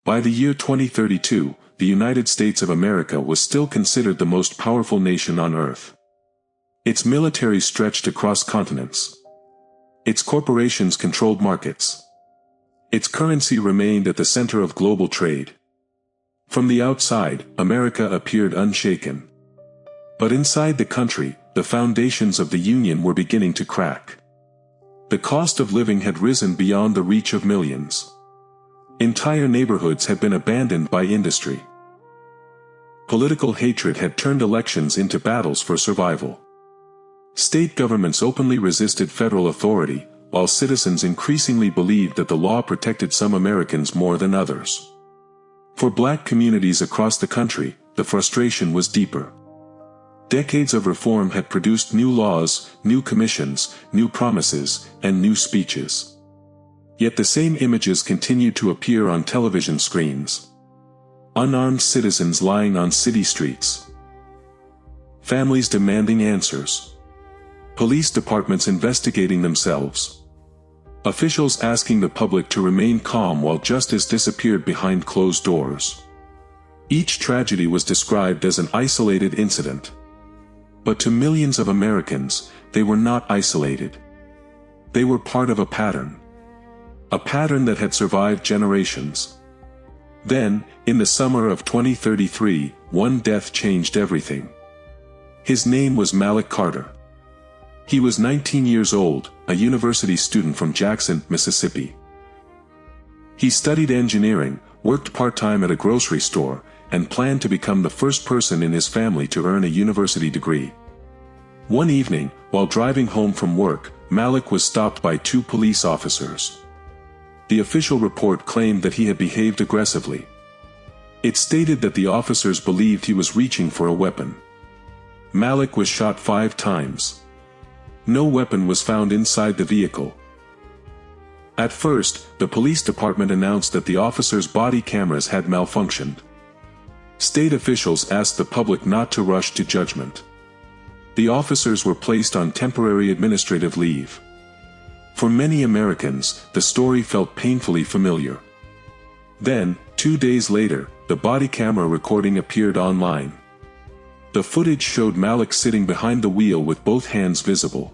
By the year 2032, the United States of America was still considered the most powerful nation on Earth. Its military stretched across continents. Its corporations controlled markets. Its currency remained at the center of global trade. From the outside, America appeared unshaken. But inside the country, the foundations of the Union were beginning to crack. The cost of living had risen beyond the reach of millions. Entire neighborhoods had been abandoned by industry. Political hatred had turned elections into battles for survival. State governments openly resisted federal authority, while citizens increasingly believed that the law protected some Americans more than others. For black communities across the country, the frustration was deeper. Decades of reform had produced new laws, new commissions, new promises, and new speeches. Yet the same images continued to appear on television screens. Unarmed citizens lying on city streets. Families demanding answers. Police departments investigating themselves. Officials asking the public to remain calm while justice disappeared behind closed doors. Each tragedy was described as an isolated incident. But to millions of Americans, they were not isolated. They were part of a pattern. A pattern that had survived generations. Then, in the summer of 2033, one death changed everything. His name was Malik Carter. He was 19 years old, a university student from Jackson, Mississippi. He studied engineering, worked part-time at a grocery store, and planned to become the first person in his family to earn a university degree. One evening, while driving home from work, Malik was stopped by two police officers. The official report claimed that he had behaved aggressively. It stated that the officers believed he was reaching for a weapon. Malik was shot 5 times. No weapon was found inside the vehicle. At first, the police department announced that the officers' body cameras had malfunctioned. State officials asked the public not to rush to judgment. The officers were placed on temporary administrative leave. For many Americans, the story felt painfully familiar. Then, 2 days later, the body camera recording appeared online. The footage showed Malik sitting behind the wheel with both hands visible.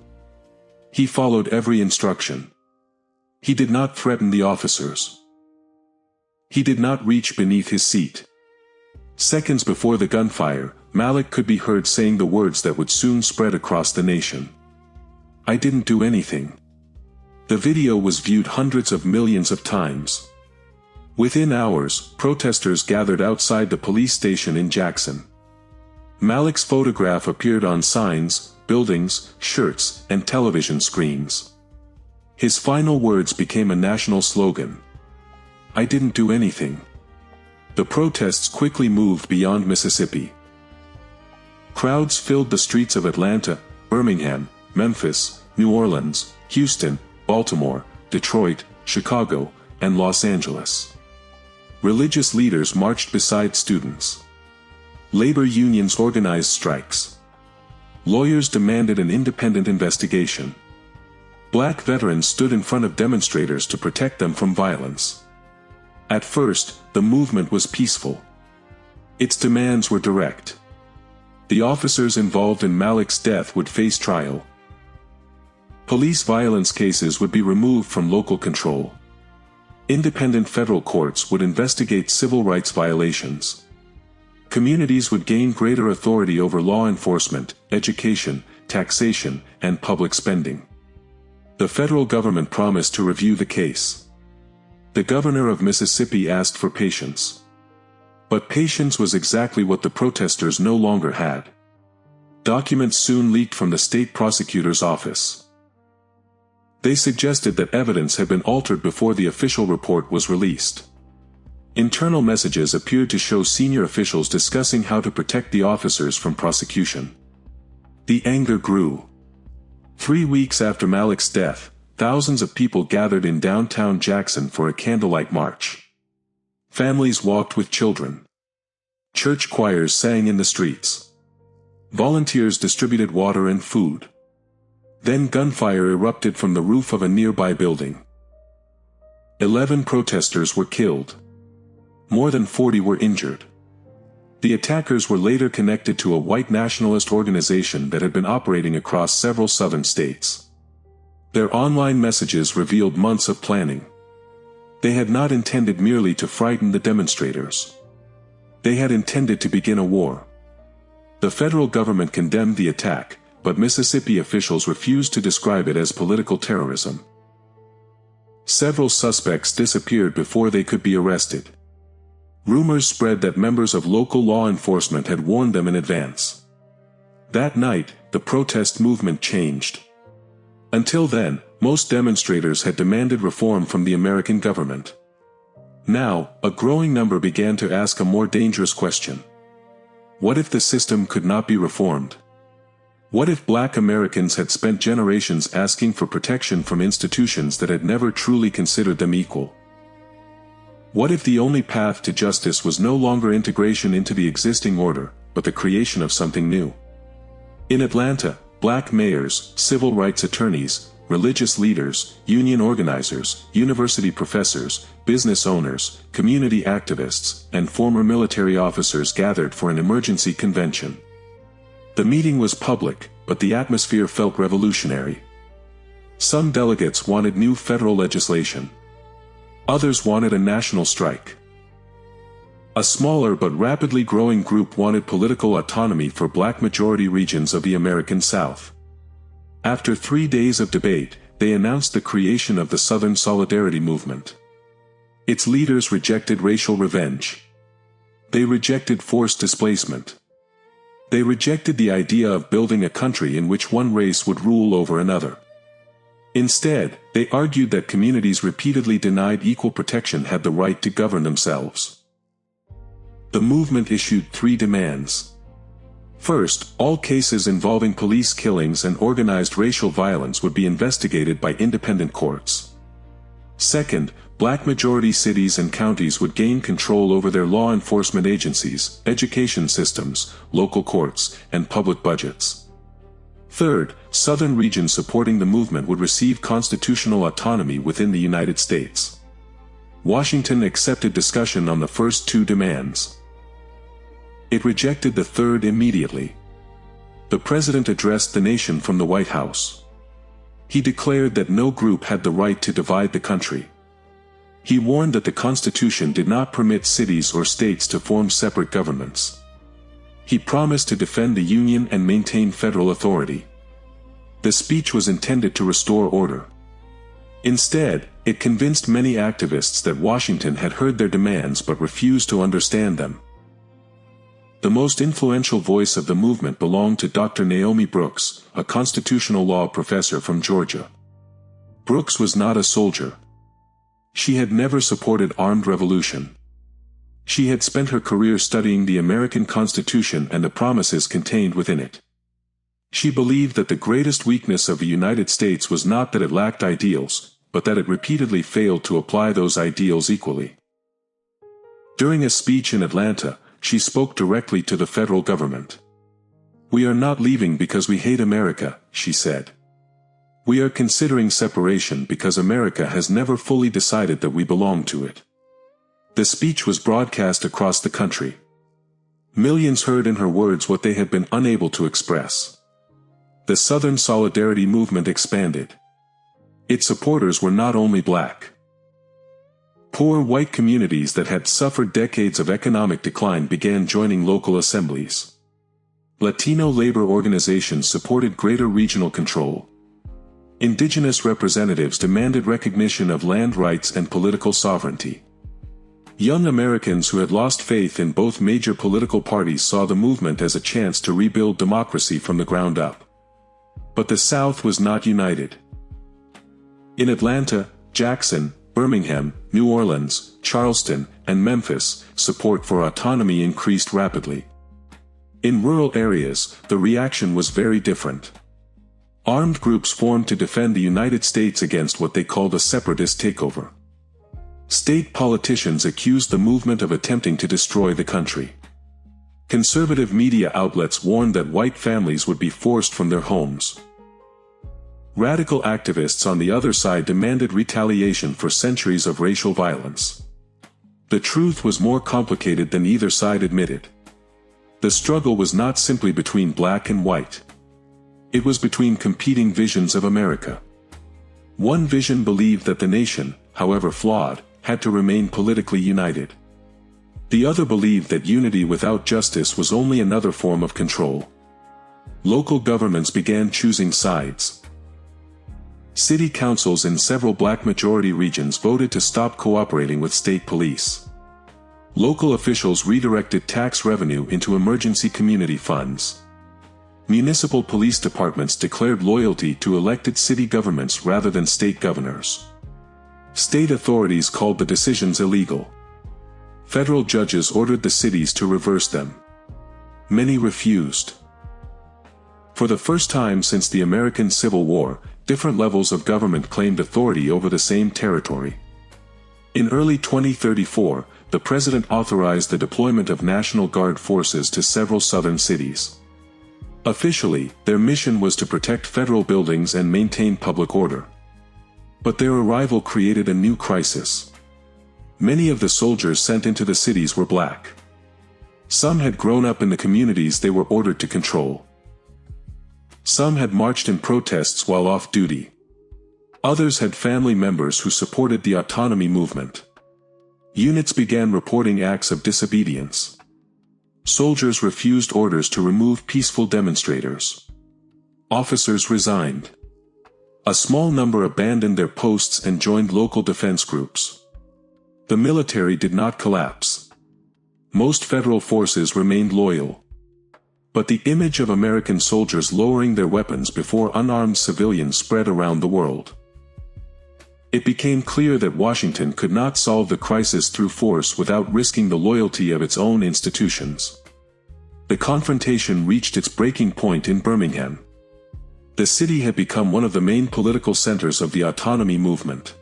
He followed every instruction. He did not threaten the officers. He did not reach beneath his seat. Seconds before the gunfire, Malik could be heard saying the words that would soon spread across the nation. "I didn't do anything." The video was viewed hundreds of millions of times. Within hours, protesters gathered outside the police station in Jackson. Malik's photograph appeared on signs, buildings, shirts, and television screens. His final words became a national slogan. "I didn't do anything." The protests quickly moved beyond Mississippi. Crowds filled the streets of Atlanta, Birmingham, Memphis, New Orleans, Houston, Baltimore, Detroit, Chicago, and Los Angeles. Religious leaders marched beside students. Labor unions organized strikes. Lawyers demanded an independent investigation. Black veterans stood in front of demonstrators to protect them from violence. At first, the movement was peaceful. Its demands were direct. The officers involved in Malik's death would face trial. Police violence cases would be removed from local control. Independent federal courts would investigate civil rights violations. Communities would gain greater authority over law enforcement, education, taxation, and public spending. The federal government promised to review the case. The governor of Mississippi asked for patience. But patience was exactly what the protesters no longer had. Documents soon leaked from the state prosecutor's office. They suggested that evidence had been altered before the official report was released. Internal messages appeared to show senior officials discussing how to protect the officers from prosecution. The anger grew. 3 weeks after Malik's death, thousands of people gathered in downtown Jackson for a candlelight march. Families walked with children. Church choirs sang in the streets. Volunteers distributed water and food. Then gunfire erupted from the roof of a nearby building. 11 protesters were killed. More than 40 were injured. The attackers were later connected to a white nationalist organization that had been operating across several southern states. Their online messages revealed months of planning. They had not intended merely to frighten the demonstrators. They had intended to begin a war. The federal government condemned the attack, but Mississippi officials refused to describe it as political terrorism. Several suspects disappeared before they could be arrested. Rumors spread that members of local law enforcement had warned them in advance. That night, the protest movement changed. Until then, most demonstrators had demanded reform from the American government. Now, a growing number began to ask a more dangerous question. What if the system could not be reformed? What if Black Americans had spent generations asking for protection from institutions that had never truly considered them equal? What if the only path to justice was no longer integration into the existing order, but the creation of something new? In Atlanta, Black mayors, civil rights attorneys, religious leaders, union organizers, university professors, business owners, community activists, and former military officers gathered for an emergency convention. The meeting was public, but the atmosphere felt revolutionary. Some delegates wanted new federal legislation. Others wanted a national strike. A smaller but rapidly growing group wanted political autonomy for Black majority regions of the American South. After 3 days of debate, they announced the creation of the Southern Solidarity Movement. Its leaders rejected racial revenge. They rejected forced displacement. They rejected the idea of building a country in which one race would rule over another. Instead, they argued that communities repeatedly denied equal protection had the right to govern themselves. The movement issued 3 demands. First, all cases involving police killings and organized racial violence would be investigated by independent courts. Second, Black majority cities and counties would gain control over their law enforcement agencies, education systems, local courts, and public budgets. Third, Southern regions supporting the movement would receive constitutional autonomy within the United States. Washington accepted discussion on the first 2 demands. It rejected the third immediately. The president addressed the nation from the White House. He declared that no group had the right to divide the country. He warned that the Constitution did not permit cities or states to form separate governments. He promised to defend the Union and maintain federal authority. The speech was intended to restore order. Instead, it convinced many activists that Washington had heard their demands but refused to understand them. The most influential voice of the movement belonged to Dr. Naomi Brooks, a constitutional law professor from Georgia. Brooks was not a soldier. She had never supported armed revolution. She had spent her career studying the American Constitution and the promises contained within it. She believed that the greatest weakness of the United States was not that it lacked ideals, but that it repeatedly failed to apply those ideals equally. During a speech in Atlanta, she spoke directly to the federal government. "We are not leaving because we hate America," she said. "We are considering separation because America has never fully decided that we belong to it." The speech was broadcast across the country. Millions heard in her words what they had been unable to express. The Southern Solidarity Movement expanded. Its supporters were not only Black. Poor white communities that had suffered decades of economic decline began joining local assemblies. Latino labor organizations supported greater regional control. Indigenous representatives demanded recognition of land rights and political sovereignty. Young Americans who had lost faith in both major political parties saw the movement as a chance to rebuild democracy from the ground up. But the South was not united. In Atlanta, Jackson, Birmingham, New Orleans, Charleston, and Memphis, support for autonomy increased rapidly. In rural areas, the reaction was very different. Armed groups formed to defend the United States against what they called a separatist takeover. State politicians accused the movement of attempting to destroy the country. Conservative media outlets warned that white families would be forced from their homes. Radical activists on the other side demanded retaliation for centuries of racial violence. The truth was more complicated than either side admitted. The struggle was not simply between black and white. It was between competing visions of America. One vision believed that the nation, however flawed, had to remain politically united. The other believed that unity without justice was only another form of control. Local governments began choosing sides. City councils in several black-majority regions voted to stop cooperating with state police. Local officials redirected tax revenue into emergency community funds. Municipal police departments declared loyalty to elected city governments rather than state governors. State authorities called the decisions illegal. Federal judges ordered the cities to reverse them. Many refused. For the first time since the American Civil War, different levels of government claimed authority over the same territory. In early 2034, the president authorized the deployment of National Guard forces to several southern cities. Officially, their mission was to protect federal buildings and maintain public order. But their arrival created a new crisis. Many of the soldiers sent into the cities were black. Some had grown up in the communities they were ordered to control. Some had marched in protests while off duty. Others had family members who supported the autonomy movement. Units began reporting acts of disobedience. Soldiers refused orders to remove peaceful demonstrators. Officers resigned. A small number abandoned their posts and joined local defense groups. The military did not collapse. Most federal forces remained loyal. But the image of American soldiers lowering their weapons before unarmed civilians spread around the world. It became clear that Washington could not solve the crisis through force without risking the loyalty of its own institutions. The confrontation reached its breaking point in Birmingham. The city had become one of the main political centers of the autonomy movement.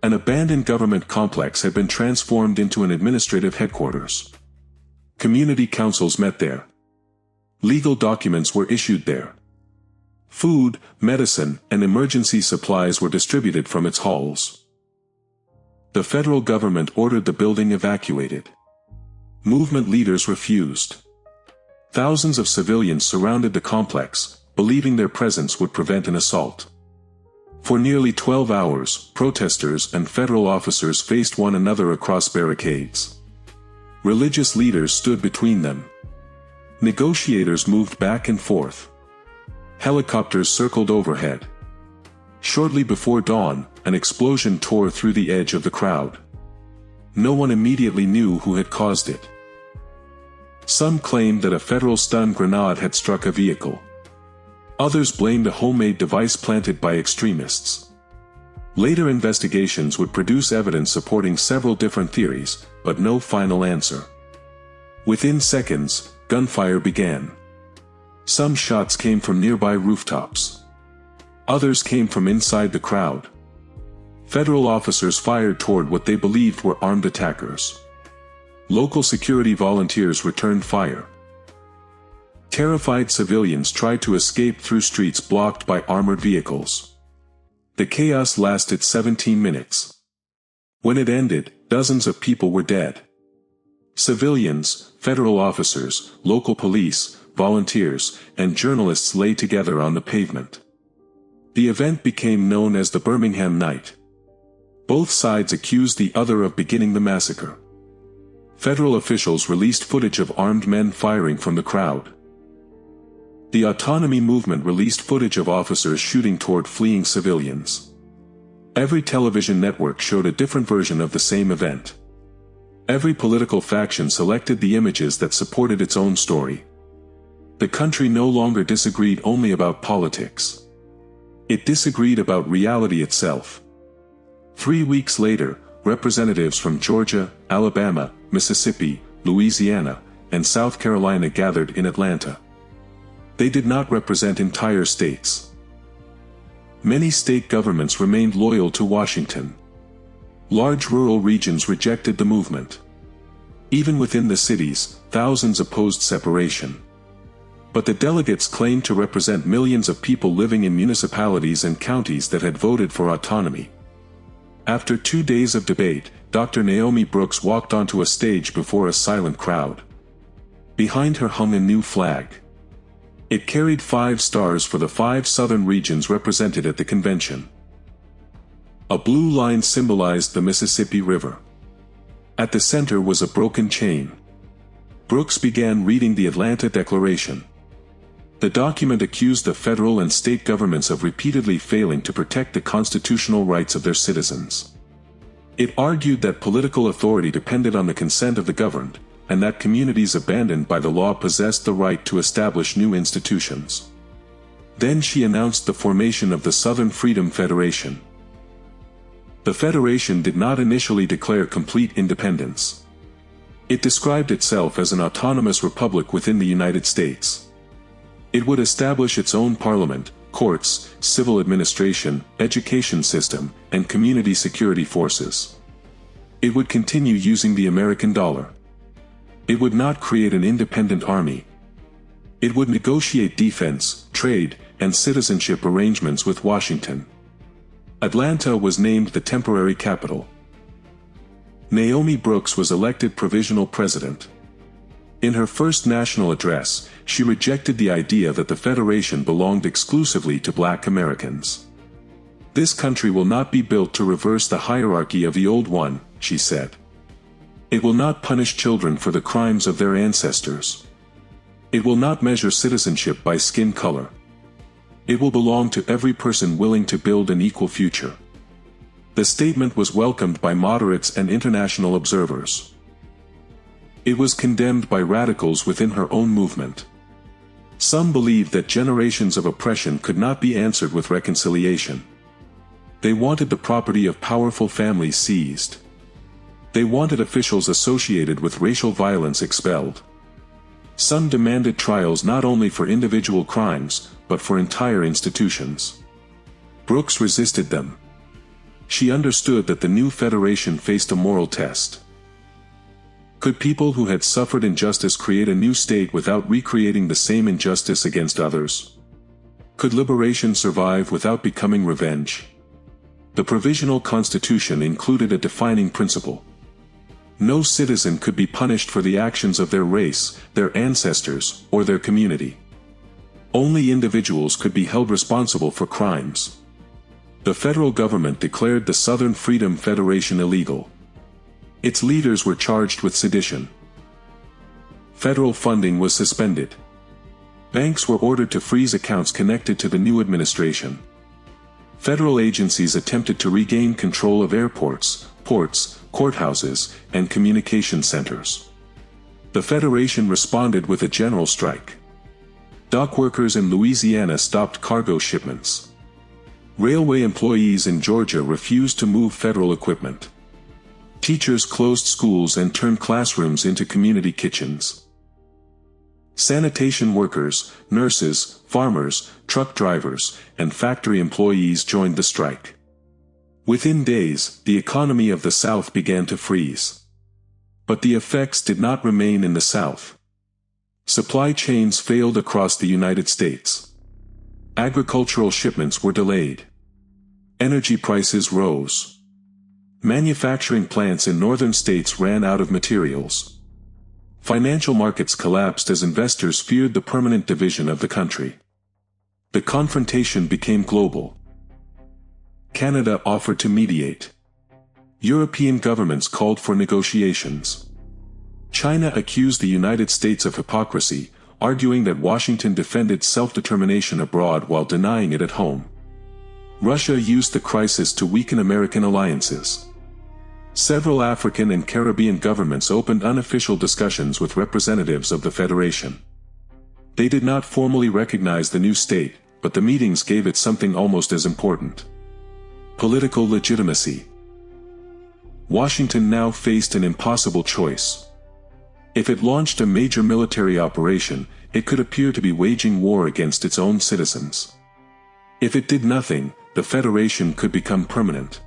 An abandoned government complex had been transformed into an administrative headquarters. Community councils met there. Legal documents were issued there. Food, medicine, and emergency supplies were distributed from its halls. The federal government ordered the building evacuated. Movement leaders refused. Thousands of civilians surrounded the complex, believing their presence would prevent an assault. For nearly 12 hours, protesters and federal officers faced one another across barricades. Religious leaders stood between them. Negotiators moved back and forth. Helicopters circled overhead. Shortly before dawn, an explosion tore through the edge of the crowd. No one immediately knew who had caused it. Some claimed that a federal stun grenade had struck a vehicle. Others blamed a homemade device planted by extremists. Later investigations would produce evidence supporting several different theories, but no final answer. Within seconds, gunfire began. Some shots came from nearby rooftops. Others came from inside the crowd. Federal officers fired toward what they believed were armed attackers. Local security volunteers returned fire. Terrified civilians tried to escape through streets blocked by armored vehicles. The chaos lasted 17 minutes. When it ended, dozens of people were dead. Civilians, federal officers, local police, volunteers, and journalists lay together on the pavement. The event became known as the Birmingham Night. Both sides accused the other of beginning the massacre. Federal officials released footage of armed men firing from the crowd. The autonomy movement released footage of officers shooting toward fleeing civilians. Every television network showed a different version of the same event. Every political faction selected the images that supported its own story. The country no longer disagreed only about politics. It disagreed about reality itself. 3 weeks later, representatives from Georgia, Alabama, Mississippi, Louisiana, and South Carolina gathered in Atlanta. They did not represent entire states. Many state governments remained loyal to Washington. Large rural regions rejected the movement. Even within the cities, thousands opposed separation. But the delegates claimed to represent millions of people living in municipalities and counties that had voted for autonomy. After 2 days of debate, Dr. Naomi Brooks walked onto a stage before a silent crowd. Behind her hung a new flag. It carried 5 stars for the 5 southern regions represented at the convention. A blue line symbolized the Mississippi River. At the center was a broken chain. Brooks began reading the Atlanta Declaration. The document accused the federal and state governments of repeatedly failing to protect the constitutional rights of their citizens. It argued that political authority depended on the consent of the governed, and that communities abandoned by the law possessed the right to establish new institutions. Then she announced the formation of the Southern Freedom Federation. The Federation did not initially declare complete independence. It described itself as an autonomous republic within the United States. It would establish its own parliament, courts, civil administration, education system, and community security forces. It would continue using the American dollar. It would not create an independent army. It would negotiate defense, trade, and citizenship arrangements with Washington. Atlanta was named the temporary capital. Naomi Brooks was elected provisional president. In her first national address, she rejected the idea that the Federation belonged exclusively to Black Americans. "This country will not be built to reverse the hierarchy of the old one," she said. "It will not punish children for the crimes of their ancestors. It will not measure citizenship by skin color. It will belong to every person willing to build an equal future." The statement was welcomed by moderates and international observers. It was condemned by radicals within her own movement. Some believed that generations of oppression could not be answered with reconciliation. They wanted the property of powerful families seized. They wanted officials associated with racial violence expelled. Some demanded trials not only for individual crimes, but for entire institutions. Brooks resisted them. She understood that the new federation faced a moral test. Could people who had suffered injustice create a new state without recreating the same injustice against others? Could liberation survive without becoming revenge? The Provisional Constitution included a defining principle. No citizen could be punished for the actions of their race, their ancestors, or their community. Only individuals could be held responsible for crimes. The federal government declared the Southern Freedom Federation illegal. Its leaders were charged with sedition. Federal funding was suspended. Banks were ordered to freeze accounts connected to the new administration. Federal agencies attempted to regain control of airports, ports, courthouses, and communication centers. The Federation responded with a general strike. Dock workers in Louisiana stopped cargo shipments. Railway employees in Georgia refused to move federal equipment. Teachers closed schools and turned classrooms into community kitchens. Sanitation workers, nurses, farmers, truck drivers, and factory employees joined the strike. Within days, the economy of the South began to freeze. But the effects did not remain in the South. Supply chains failed across the United States. Agricultural shipments were delayed. Energy prices rose. Manufacturing plants in northern states ran out of materials. Financial markets collapsed as investors feared the permanent division of the country. The confrontation became global. Canada offered to mediate. European governments called for negotiations. China accused the United States of hypocrisy, arguing that Washington defended self-determination abroad while denying it at home. Russia used the crisis to weaken American alliances. Several African and Caribbean governments opened unofficial discussions with representatives of the Federation. They did not formally recognize the new state, but the meetings gave it something almost as important: political legitimacy. Washington now faced an impossible choice. If it launched a major military operation, it could appear to be waging war against its own citizens. If it did nothing, the Federation could become permanent.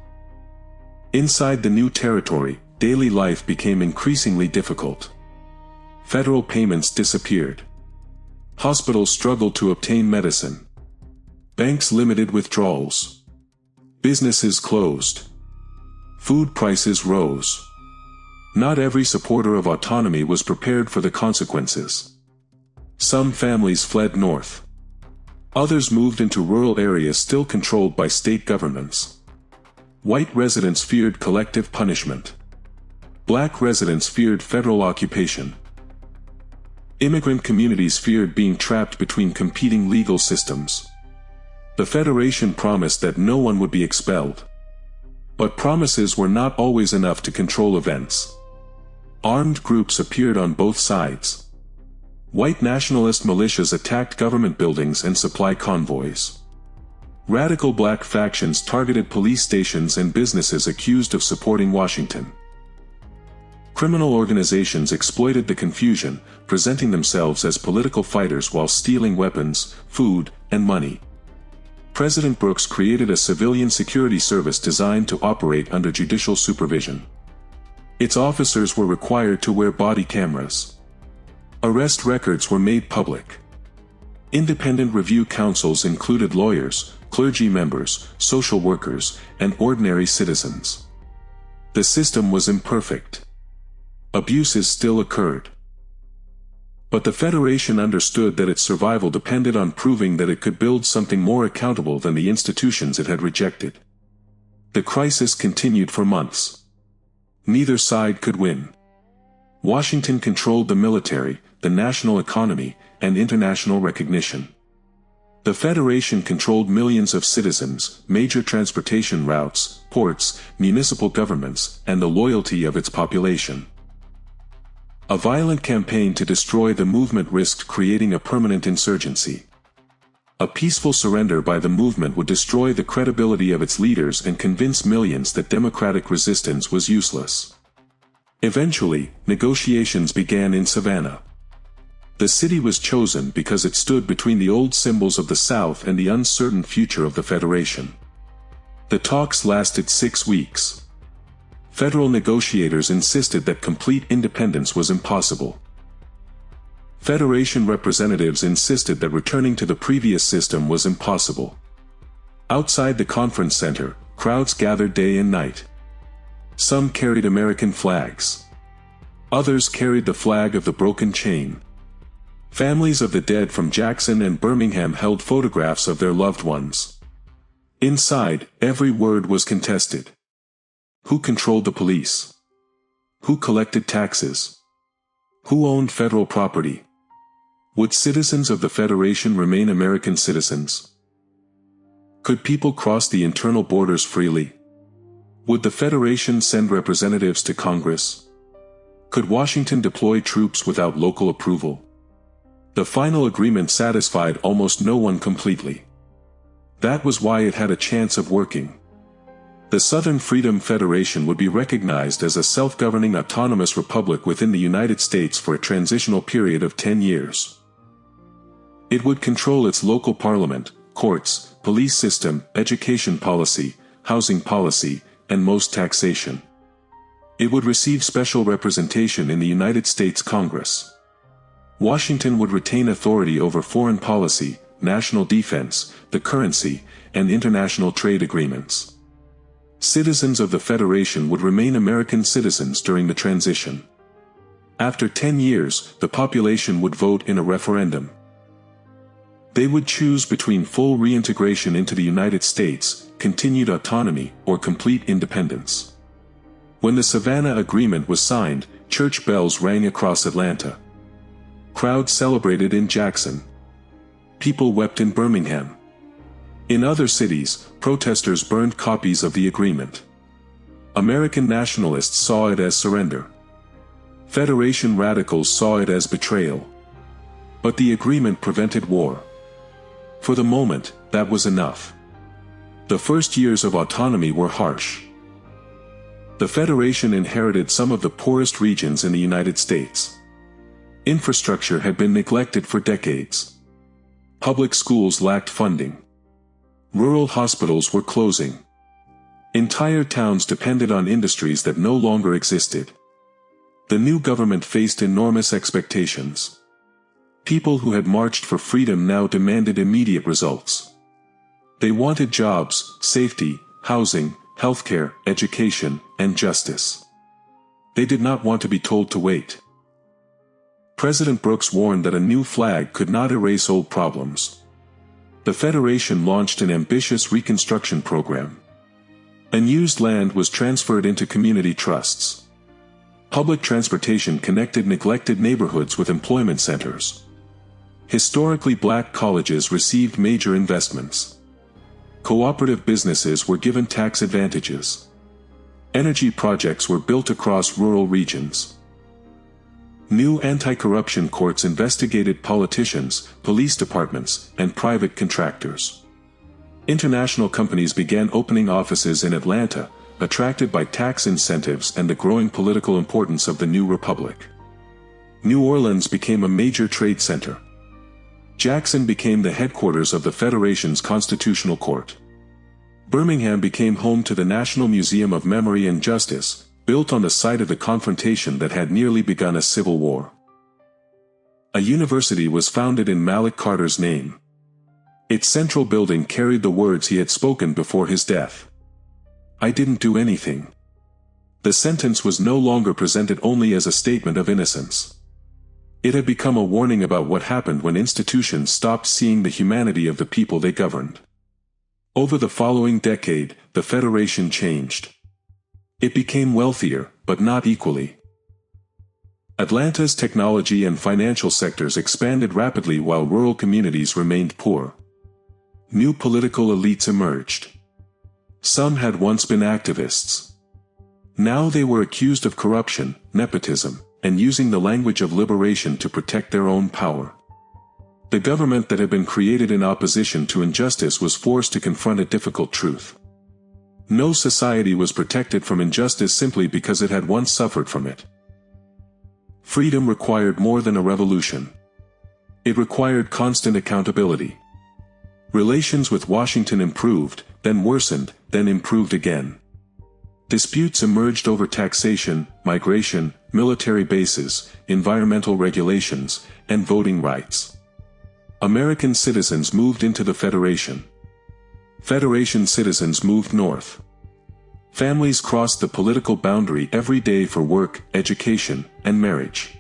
Inside the new territory, daily life became increasingly difficult. Federal payments disappeared. Hospitals struggled to obtain medicine. Banks limited withdrawals. Businesses closed. Food prices rose. Not every supporter of autonomy was prepared for the consequences. Some families fled north. Others moved into rural areas still controlled by state governments. White residents feared collective punishment. Black residents feared federal occupation. Immigrant communities feared being trapped between competing legal systems. The Federation promised that no one would be expelled. But promises were not always enough to control events. Armed groups appeared on both sides. White nationalist militias attacked government buildings and supply convoys. Radical black factions targeted police stations and businesses accused of supporting Washington. Criminal organizations exploited the confusion, presenting themselves as political fighters while stealing weapons, food, and money. President Brooks created a civilian security service designed to operate under judicial supervision. Its officers were required to wear body cameras. Arrest records were made public. Independent review councils included lawyers, clergy members, social workers, and ordinary citizens. The system was imperfect. Abuses still occurred. But the Federation understood that its survival depended on proving that it could build something more accountable than the institutions it had rejected. The crisis continued for months. Neither side could win. Washington controlled the military, the national economy, and international recognition. The Federation controlled millions of citizens, major transportation routes, ports, municipal governments, and the loyalty of its population. A violent campaign to destroy the movement risked creating a permanent insurgency. A peaceful surrender by the movement would destroy the credibility of its leaders and convince millions that democratic resistance was useless. Eventually, negotiations began in Savannah. The city was chosen because it stood between the old symbols of the South and the uncertain future of the Federation. The talks lasted 6 weeks. Federal negotiators insisted that complete independence was impossible. Federation representatives insisted that returning to the previous system was impossible. Outside the conference center, crowds gathered day and night. Some carried American flags. Others carried the flag of the broken chain. Families of the dead from Jackson and Birmingham held photographs of their loved ones. Inside, every word was contested. Who controlled the police? Who collected taxes? Who owned federal property? Would citizens of the Federation remain American citizens? Could people cross the internal borders freely? Would the Federation send representatives to Congress? Could Washington deploy troops without local approval? The final agreement satisfied almost no one completely. That was why it had a chance of working. The Southern Freedom Federation would be recognized as a self-governing autonomous republic within the United States for a transitional period of 10 years. It would control its local parliament, courts, police system, education policy, housing policy, and most taxation. It would receive special representation in the United States Congress. Washington would retain authority over foreign policy, national defense, the currency, and international trade agreements. Citizens of the Federation would remain American citizens during the transition. After 10 years, the population would vote in a referendum. They would choose between full reintegration into the United States, continued autonomy, or complete independence. When the Savannah Agreement was signed, church bells rang across Atlanta. Crowds celebrated in Jackson. People wept in Birmingham. In other cities, protesters burned copies of the agreement. American nationalists saw it as surrender. Federation radicals saw it as betrayal. But the agreement prevented war. For the moment, that was enough. The first years of autonomy were harsh. The Federation inherited some of the poorest regions in the United States. Infrastructure had been neglected for decades. Public schools lacked funding. Rural hospitals were closing. Entire towns depended on industries that no longer existed. The new government faced enormous expectations. People who had marched for freedom now demanded immediate results. They wanted jobs, safety, housing, healthcare, education, and justice. They did not want to be told to wait. President Brooks warned that a new flag could not erase old problems. The Federation launched an ambitious reconstruction program. Unused land was transferred into community trusts. Public transportation connected neglected neighborhoods with employment centers. Historically black colleges received major investments. Cooperative businesses were given tax advantages. Energy projects were built across rural regions. New anti-corruption courts investigated politicians, police departments, and private contractors. International companies began opening offices in Atlanta, attracted by tax incentives and the growing political importance of the new republic. New Orleans became a major trade center. Jackson became the headquarters of the Federation's Constitutional Court. Birmingham became home to the National Museum of Memory and Justice, built on the site of the confrontation that had nearly begun a civil war. A university was founded in Malik Carter's name. Its central building carried the words he had spoken before his death. "I didn't do anything." The sentence was no longer presented only as a statement of innocence. It had become a warning about what happened when institutions stopped seeing the humanity of the people they governed. Over the following decade, the Federation changed. It became wealthier, but not equally. Atlanta's technology and financial sectors expanded rapidly while rural communities remained poor. New political elites emerged. Some had once been activists. Now they were accused of corruption, nepotism, and using the language of liberation to protect their own power. The government that had been created in opposition to injustice was forced to confront a difficult truth. No society was protected from injustice simply because it had once suffered from it. Freedom required more than a revolution. It required constant accountability. Relations with Washington improved, then worsened, then improved again. Disputes emerged over taxation, migration, military bases, environmental regulations, and voting rights. American citizens moved into the Federation. Federation citizens moved north. Families crossed the political boundary every day for work, education, and marriage.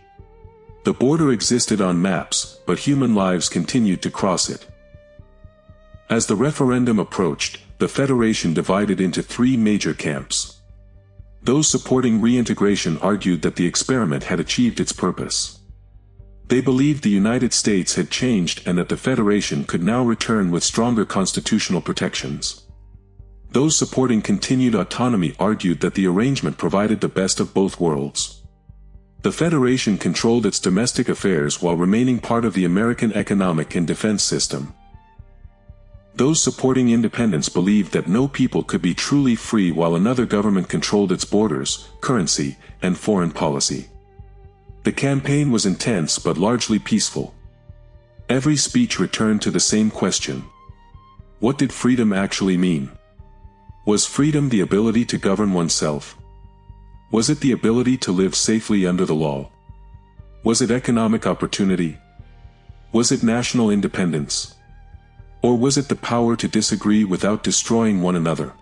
The border existed on maps, but human lives continued to cross it. As the referendum approached, the Federation divided into three major camps. Those supporting reintegration argued that the experiment had achieved its purpose. They believed the United States had changed and that the Federation could now return with stronger constitutional protections. Those supporting continued autonomy argued that the arrangement provided the best of both worlds. The Federation controlled its domestic affairs while remaining part of the American economic and defense system. Those supporting independence believed that no people could be truly free while another government controlled its borders, currency, and foreign policy. The campaign was intense but largely peaceful. Every speech returned to the same question. What did freedom actually mean? Was freedom the ability to govern oneself? Was it the ability to live safely under the law? Was it economic opportunity? Was it national independence? Or was it the power to disagree without destroying one another?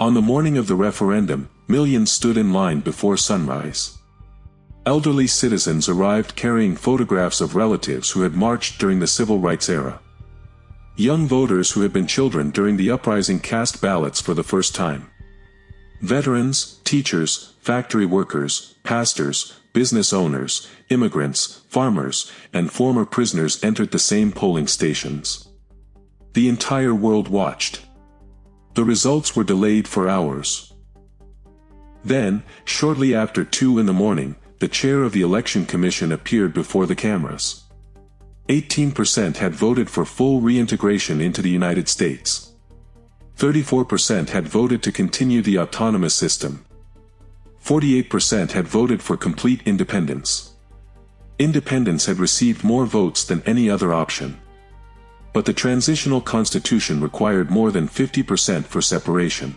On the morning of the referendum, millions stood in line before sunrise. Elderly citizens arrived carrying photographs of relatives who had marched during the civil rights era. Young voters who had been children during the uprising cast ballots for the first time. Veterans, teachers, factory workers, pastors, business owners, immigrants, farmers, and former prisoners entered the same polling stations. The entire world watched. The results were delayed for hours. Then, shortly after 2 in the morning, the chair of the election commission appeared before the cameras. 18% had voted for full reintegration into the United States. 34% had voted to continue the autonomous system. 48% had voted for complete independence. Independence had received more votes than any other option. But the transitional constitution required more than 50% for separation.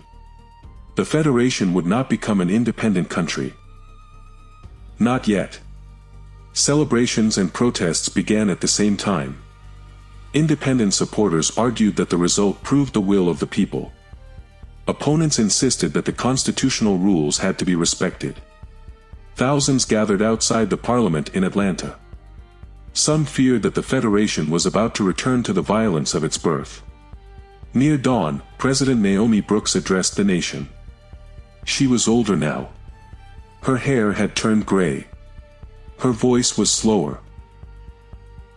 The Federation would not become an independent country. Not yet. Celebrations and protests began at the same time. Independence supporters argued that the result proved the will of the people. Opponents insisted that the constitutional rules had to be respected. Thousands gathered outside the parliament in Atlanta. Some feared that the Federation was about to return to the violence of its birth. Near dawn, President Naomi Brooks addressed the nation. She was older now. Her hair had turned gray. Her voice was slower.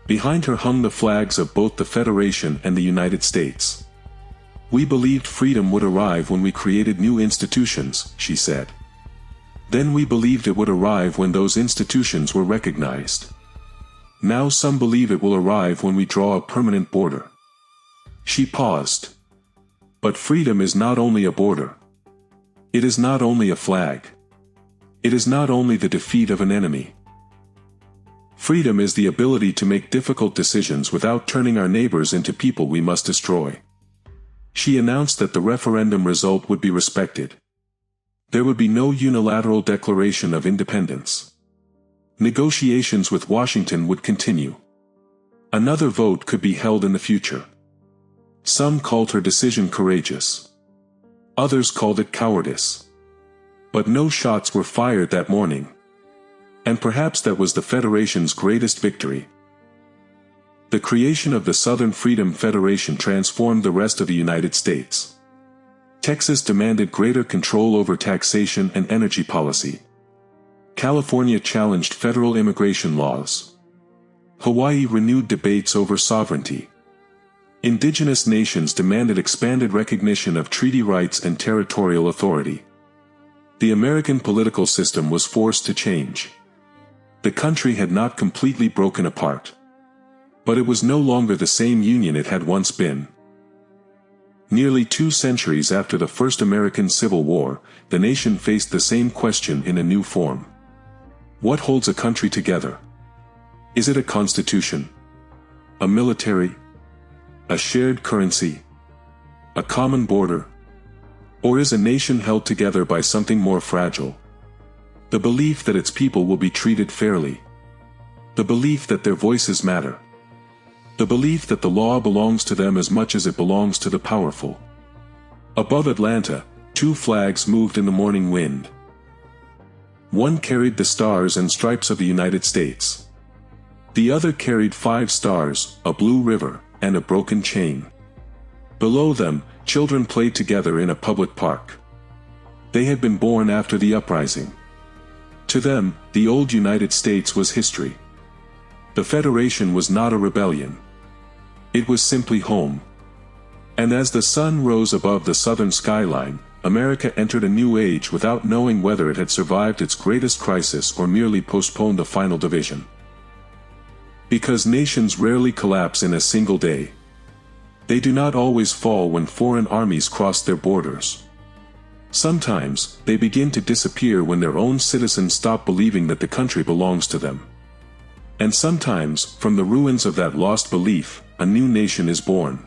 Behind her hung the flags of both the Federation and the United States. "We believed freedom would arrive when we created new institutions," she said. "Then we believed it would arrive when those institutions were recognized. Now some believe it will arrive when we draw a permanent border." She paused. But freedom is not only a border. It is not only a flag. It is not only the defeat of an enemy. Freedom is the ability to make difficult decisions without turning our neighbors into people we must destroy. She announced that the referendum result would be respected. There would be no unilateral declaration of independence. Negotiations with Washington would continue. Another vote could be held in the future. Some called her decision courageous. Others called it cowardice. But no shots were fired that morning. And perhaps that was the Federation's greatest victory. The creation of the Southern Freedom Federation transformed the rest of the United States. Texas demanded greater control over taxation and energy policy. California challenged federal immigration laws. Hawaii renewed debates over sovereignty. Indigenous nations demanded expanded recognition of treaty rights and territorial authority. The American political system was forced to change. The country had not completely broken apart. But it was no longer the same union it had once been. Nearly 2 centuries after the first American Civil War, the nation faced the same question in a new form. What holds a country together? Is it a constitution? A military? A shared currency? A common border? Or is a nation held together by something more fragile? The belief that its people will be treated fairly. The belief that their voices matter. The belief that the law belongs to them as much as it belongs to the powerful. Above Atlanta, 2 flags moved in the morning wind. One carried the stars and stripes of the United States. The other carried 5 stars, a blue river, and a broken chain. Below them, children played together in a public park. They had been born after the Uprising. To them, the old United States was history. The Federation was not a rebellion. It was simply home. And as the sun rose above the southern skyline, America entered a new age without knowing whether it had survived its greatest crisis or merely postponed a final division. Because nations rarely collapse in a single day. They do not always fall when foreign armies cross their borders. Sometimes, they begin to disappear when their own citizens stop believing that the country belongs to them. And sometimes, from the ruins of that lost belief, a new nation is born.